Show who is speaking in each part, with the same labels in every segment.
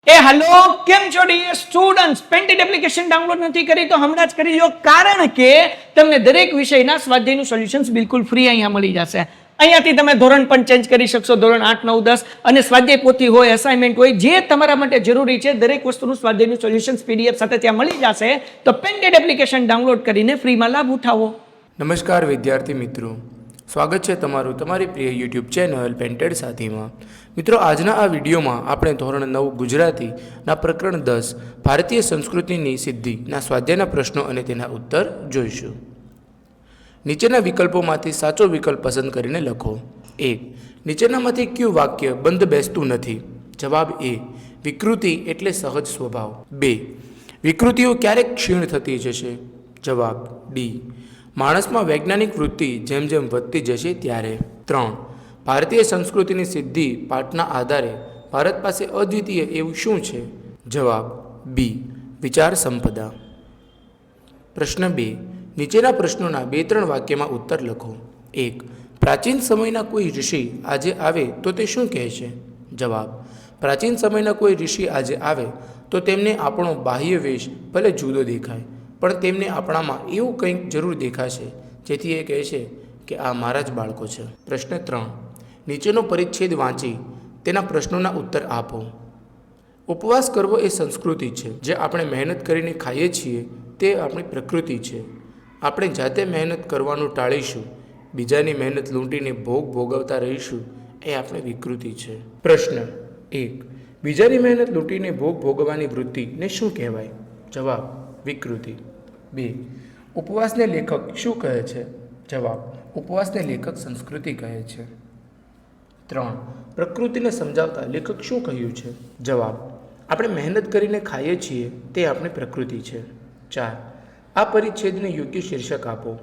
Speaker 1: hello केम છો dear students પેન્ટેડ એપ્લિકેશન ડાઉનલોડ નથી કરી તો હમણાં જ કરી લો કારણ કે તમને દરેક વિષયના સ્વાધ્યાયનું સોલ્યુશન્સ બિલકુલ ફ્રી અહીંયા મળી જશે અહીંયાથી તમે ધોરણ પણ ચેન્જ કરી શકશો ધોરણ 8 9 10 અને સ્વાધ્યાય પોથી હોય અસાઇનમેન્ટ હોય જે તમારા માટે જરૂરી છે દરેક વસ્તુનું સ્વાધ્યાયનું સોલ્યુશન્સ પીડીએફ સાથે ત્યાં મળી જશે તો પેન્ટેડ એપ્લિકેશન ડાઉનલોડ કરીને ફ્રીમાં લાભ ઉઠાવો
Speaker 2: નમસ્કાર વિદ્યાર્થી મિત્રો સ્વાગત છે તમારું તમારી પ્રિય યુટ્યુબ ચેનલ પેન્ટેડ સાથીમાં મિત્રો આજના આ વિડીયોમાં આપણે ધોરણ 9 ગુજરાતીના પ્રકરણ 10 ભારતીય સંસ્કૃતિની સિદ્ધિના સ્વાધ્યાયના પ્રશ્નો અને તેના ઉત્તર જોઈશું નીચેના વિકલ્પોમાંથી સાચો વિકલ્પ પસંદ કરીને લખો 1 નીચેનામાંથી કયું વાક્ય બંધ બેસતું નથી જવાબ એ વિકૃતિ એટલે સહજ સ્વભાવ 2 વિકૃતિઓ ક્યારેક ક્ષીણ થતી જશે જવાબ ડી માણસમાં વૈજ્ઞાનિક વૃત્તિ જેમ જેમ વધતી જશે ત્યારે 3 ભારતીય સંસ્કૃતિની સિદ્ધિ પાઠના આધારે ભારત પાસે અદ્વિતીય એવું શું છે જવાબ બી વિચાર સંપદા પ્રશ્ન 2 નીચેના પ્રશ્નોના 2-3 વાક્યમાં ઉત્તર લખો 1 પ્રાચીન સમયના કોઈ ઋષિ આજે આવે તો તે શું કહે છે જવાબ પ્રાચીન સમયના કોઈ ઋષિ આજે આવે તો તેમને આપણો બાહ્ય વેશ ભલે જુદો દેખાય પણ તેમને આપણામાં એવું કંઈક જરૂર દેખાશે જેથી એ કહે છે કે આ મારા જ બાળકો છે પ્રશ્ન 3 નીચેનો પરિચ્છેદ વાંચી તેના પ્રશ્નોના ઉત્તર આપો ઉપવાસ કરવો એ સંસ્કૃતિ છે જે આપણે મહેનત કરીને ખાઈએ છીએ તે આપણી પ્રકૃતિ છે આપણે જાતે મહેનત કરવાનું ટાળીશું બીજાની મહેનત લૂંટીને ભોગ ભોગવતા રહીશું એ આપણી વિકૃતિ છે પ્રશ્ન 1 બીજાની મહેનત લૂંટીને ભોગ ભોગવવાની વૃત્તિને શું કહેવાય જવાબ વિકૃતિ 2 ઉપવાસને લેખક શું કહે છે જવાબ ઉપવાસને લેખક સંસ્કૃતિ કહે છે 3 પ્રકૃતિને સમજાવતા લેખક શું કહ્યું છે જવાબ આપણે મહેનત કરીને ખાઈએ છીએ તે આપણી પ્રકૃતિ છે 4 આ પરિચ્છેદને યોગ્ય શીર્ષક આપો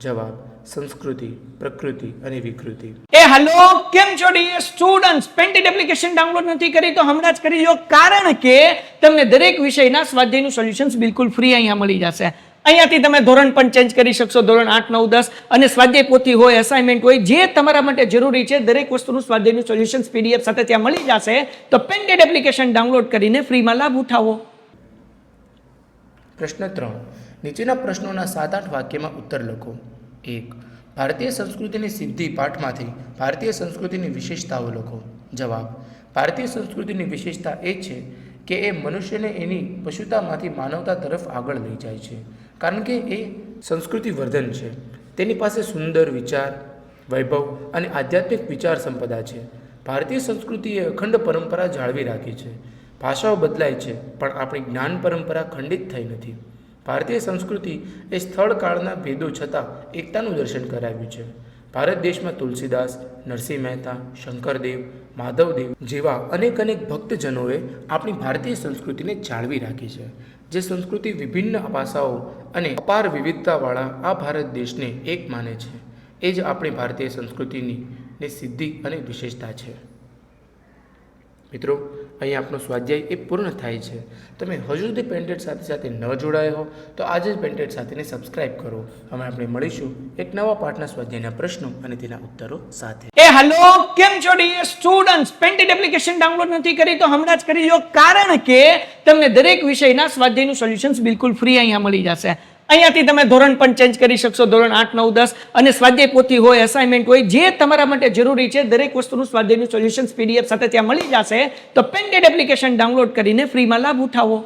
Speaker 2: જવાબ સંસ્કૃતિ પ્રકૃતિ અને વિકૃતિ
Speaker 1: હેલો કેમ છો ડિયર સ્ટુડન્ટ્સ પેન્ટેડ એપ્લિકેશન ડાઉનલોડ નથી કરી તો હમણાં જ કરી લો કારણ કે તમને દરેક વિષયના સ્વાધ્યાયનું સોલ્યુશન્સ બિલકુલ ફ્રી અહીંયા મળી જશે અહીંયાથી તમે ધોરણ પણ ચેન્જ કરી શકશો ધોરણ 8 9 10 અને સ્વાધ્યાય પોથી હોય અસાઇનમેન્ટ હોય જે તમારા માટે જરૂરી છે દરેક વસ્તુનું સ્વાધ્યાયનું સોલ્યુશન્સ પીડીએફ સાથે ત્યાં મળી જશે તો પેન્ટેડ એપ્લિકેશન ડાઉનલોડ કરીને ફ્રીમાં લાભ ઉઠાવો
Speaker 2: પ્રશ્ન 3 નીચેના પ્રશ્નોના 7-8 વાક્યમાં ઉત્તર લખો 1 ભારતીય સંસ્કૃતિની સિદ્ધિ પાઠમાંથી ભારતીય સંસ્કૃતિની વિશેષતાઓ લખો જવાબ ભારતીય સંસ્કૃતિની વિશેષતા એ છે કે એ મનુષ્યને એની પશુતામાંથી માનવતા તરફ આગળ લઈ જાય છે કારણ કે એ સંસ્કૃતિ વર્ધન છે તેની પાસે સુંદર વિચાર વૈભવ અને આધ્યાત્મિક વિચાર સંપદા છે ભારતીય સંસ્કૃતિએ અખંડ પરંપરા જાળવી રાખી છે ભાષાઓ બદલાય છે પણ આપણી જ્ઞાન પરંપરા ખંડિત થઈ નથી ભારતીય સંસ્કૃતિ એ સ્થળ કાળના ભેદો છતાં એકતાનું દર્શન કરાવ્યું છે ભારત દેશમાં તુલસીદાસ નરસિંહ મહેતા શંકરદેવ માધવદેવ જેવા અનેક ભક્તજનોએ આપણી ભારતીય સંસ્કૃતિને જાળવી રાખી છે જે સંસ્કૃતિ વિભિન્ન પાસાઓ અને અપાર વિવિધતાવાળા આ ભારત દેશને એક માને છે એ જ આપણી ભારતીય સંસ્કૃતિની સિદ્ધિ અને વિશેષતા છે મિત્રો અહીં આપણો સ્વાધ્યાય એ પૂર્ણ થાય છે તમે હજુ સુધી પેન્ટેડ સાથે ન જોડાયા હો તો આજે જ પેન્ટેડ સાથેને સબસ્ક્રાઇબ કરો હવે આપણે મળીશું એક નવા પાઠના સ્વાધ્યાયના પ્રશ્નો અને તેના ઉત્તરો સાથે
Speaker 1: હેલો કેમ છો ડિયર સ્ટુડન્ટ્સ પેન્ટેડ એપ્લિકેશન ડાઉનલોડ નથી કરી તો હમણાં જ કરી લો કારણ કે તમને દરેક વિષયના સ્વાધ્યાયનું સોલ્યુશન્સ બિલકુલ ફ્રી અહીંયા મળી જશે અહીંયાથી તમે ધોરણ પણ ચેન્જ કરી શકશો ધોરણ 8 9 10 અને સ્વાધ્યાય પોથી હોય અસાઇનમેન્ટ હોય જે તમારા માટે જરૂરી છે દરેક વસ્તુનું સ્વાધ્યાયનું સોલ્યુશન્સ પીડીએફ સાથે ત્યાં મળી જશે તો પેન્ટેડ એપ્લિકેશન ડાઉનલોડ કરીને ફ્રીમાં લાભ ઉઠાવો